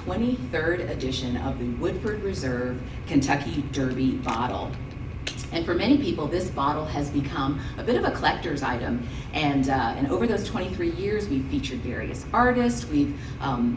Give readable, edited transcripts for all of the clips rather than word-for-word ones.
23rd edition of the Woodford Reserve Kentucky Derby bottle. And for many people, this bottle has become a bit of a collector's item. And over those 23 years, we've featured various artists. We've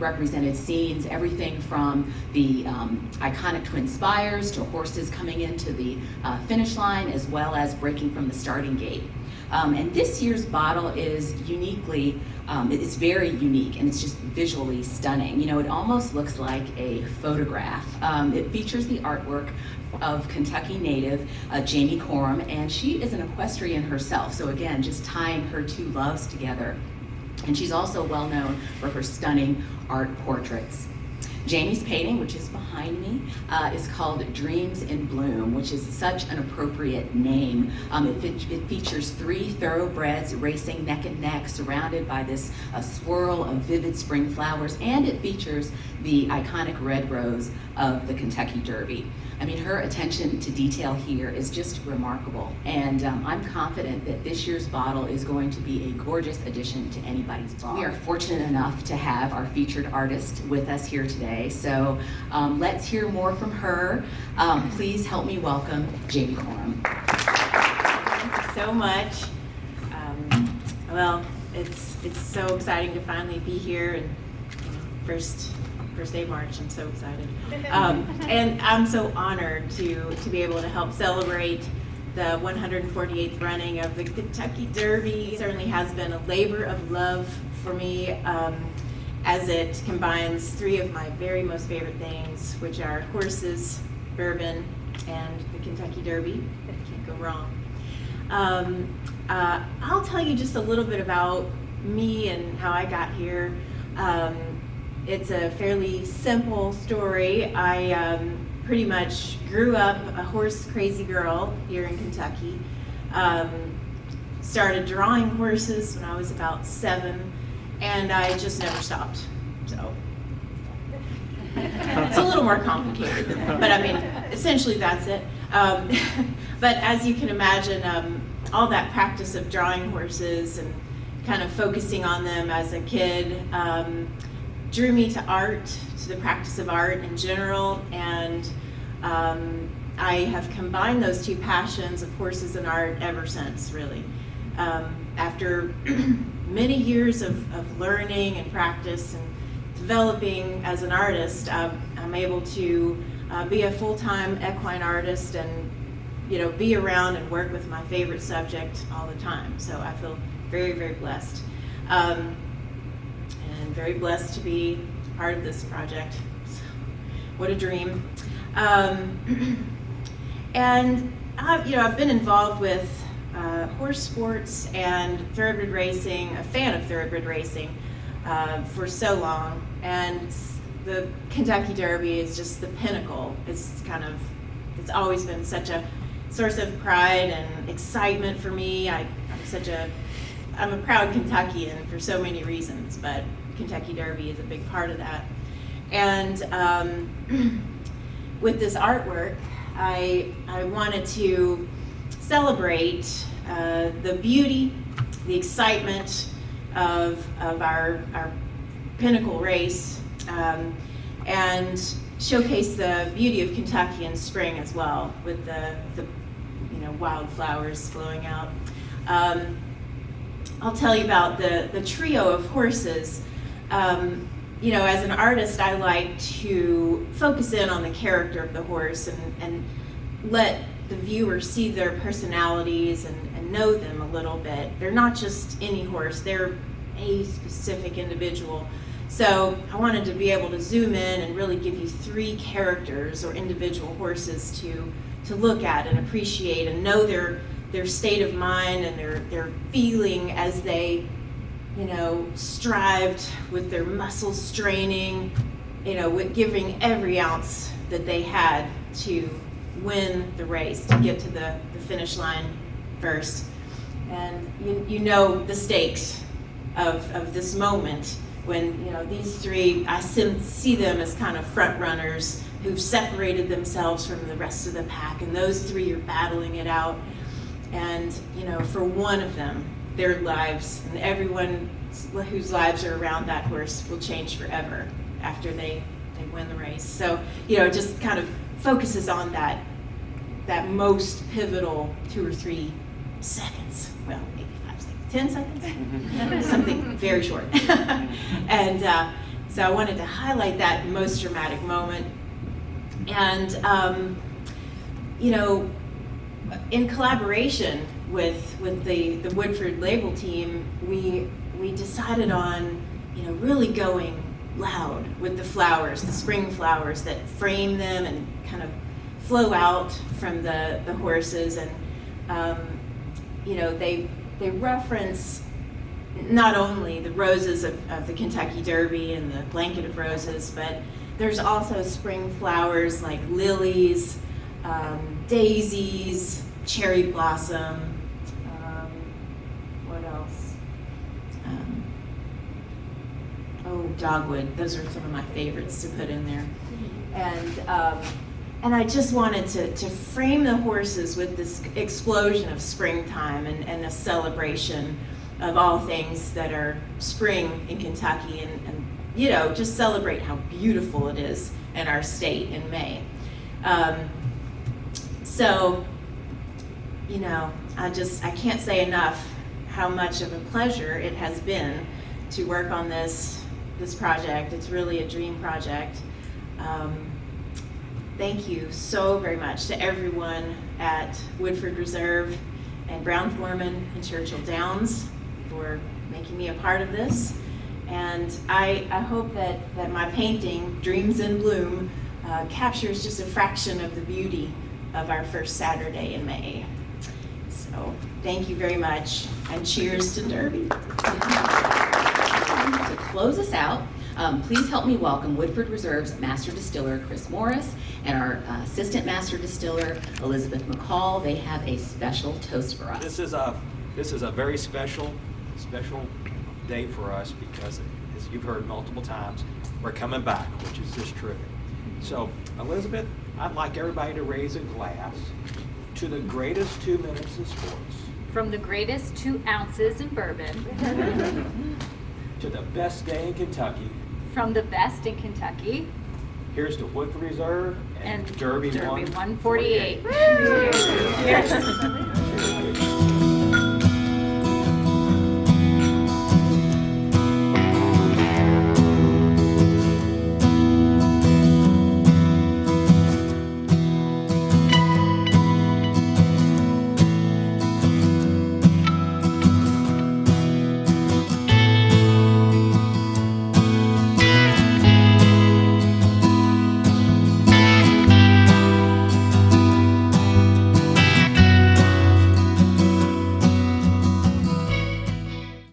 represented scenes, everything from the iconic Twin Spires to horses coming into the finish line, as well as breaking from the starting gate. And this year's bottle is uniquely, it's very unique, and it's just visually stunning. You know, it almost looks like a photograph. It features the artwork of Kentucky native Jamie Corum, and she is an equestrian herself. So again, just tying her two loves together. And she's also well known for her stunning art portraits. Jamie's painting, which is behind me, is called Dreams in Bloom, which is such an appropriate name. It features 3 thoroughbreds racing neck and neck, surrounded by this swirl of vivid spring flowers, and it features the iconic red rose of the Kentucky Derby. I mean, her attention to detail here is just remarkable, and I'm confident that this year's bottle is going to be a gorgeous addition to anybody's bar. We are fortunate enough to have our featured artist with us here today, so let's hear more from her. Please help me welcome Jamie Corum. Thank you so much. Well, it's so exciting to finally be here, and first day of March. I'm so excited. And I'm so honored to be able to help celebrate the 148th running of the Kentucky Derby. It certainly has been a labor of love for me, as it combines 3 of my very most favorite things, which are horses, bourbon, and the Kentucky Derby. Can't go wrong. I'll tell you just a little bit about me and how I got here. It's a fairly simple story. I pretty much grew up a horse crazy girl here in Kentucky. Started drawing horses when I was about 7, and I just never stopped. So it's a little more complicated than that, but I mean, essentially that's it. But as you can imagine, all that practice of drawing horses and kind of focusing on them as a kid drew me to art, to the practice of art in general, and I have combined those 2 passions of horses and art ever since, really. After many years of learning and practice and developing as an artist, I'm able to be a full-time equine artist and, you know, be around and work with my favorite subject all the time. So I feel very, very blessed. And very blessed to be part of this project. So, what a dream. And I've been involved with horse sports and thoroughbred racing, a fan of thoroughbred racing for so long. And the Kentucky Derby is just the pinnacle. It's always been such a source of pride and excitement for me. I'm a proud Kentuckian for so many reasons, but Kentucky Derby is a big part of that. And with this artwork, I wanted to celebrate the beauty, the excitement of our pinnacle race, and showcase the beauty of Kentucky in spring as well, with the wildflowers flowing out. I'll tell you about the trio of horses. As an artist, I like to focus in on the character of the horse and let the viewer see their personalities and know them a little bit. They're not just any horse, they're a specific individual. So I wanted to be able to zoom in and really give you 3 characters or individual horses to look at and appreciate and know their state of mind and their feeling as they, strived with their muscles straining, with giving every ounce that they had to win the race, to get to the finish line first. And the stakes of this moment when, these 3, I see them as kind of front runners who've separated themselves from the rest of the pack, and those 3 are battling it out. And, for one of them, their lives and everyone whose lives are around that horse will change forever after they they win the race. So, it just kind of focuses on that most pivotal 2 or 3 seconds. Well, maybe 5 seconds, 10 seconds, something very short. And so I wanted to highlight that most dramatic moment. And, in collaboration with the Woodford label team, we decided on, really going loud with the flowers, the spring flowers that frame them and kind of flow out from the horses. And, they reference not only the roses of the Kentucky Derby and the blanket of roses, but there's also spring flowers like lilies, daisies, cherry blossom, what else? Dogwood. Those are some of my favorites to put in there. And I just wanted to frame the horses with this explosion of springtime and a celebration of all things that are spring in Kentucky, and just celebrate how beautiful it is in our state in May. So, I can't say enough how much of a pleasure it has been to work on this project. It's really a dream project. Thank you so very much to everyone at Woodford Reserve and Brown-Forman and Churchill Downs for making me a part of this. And I hope that my painting, Dreams in Bloom, captures just a fraction of the beauty of our first Saturday in May. So thank you very much, and cheers to Derby. To close us out, please help me welcome Woodford Reserve's Master Distiller, Chris Morris, and our Assistant Master Distiller, Elizabeth McCall. They have a special toast for us. This is a very special day for us because, as you've heard multiple times, we're coming back, which is just terrific. So, Elizabeth, I'd like everybody to raise a glass to the greatest 2 minutes in sports. From the greatest 2 ounces in bourbon. To the best day in Kentucky. From the best in Kentucky. Here's to Woodford Reserve and Derby 148. Cheers.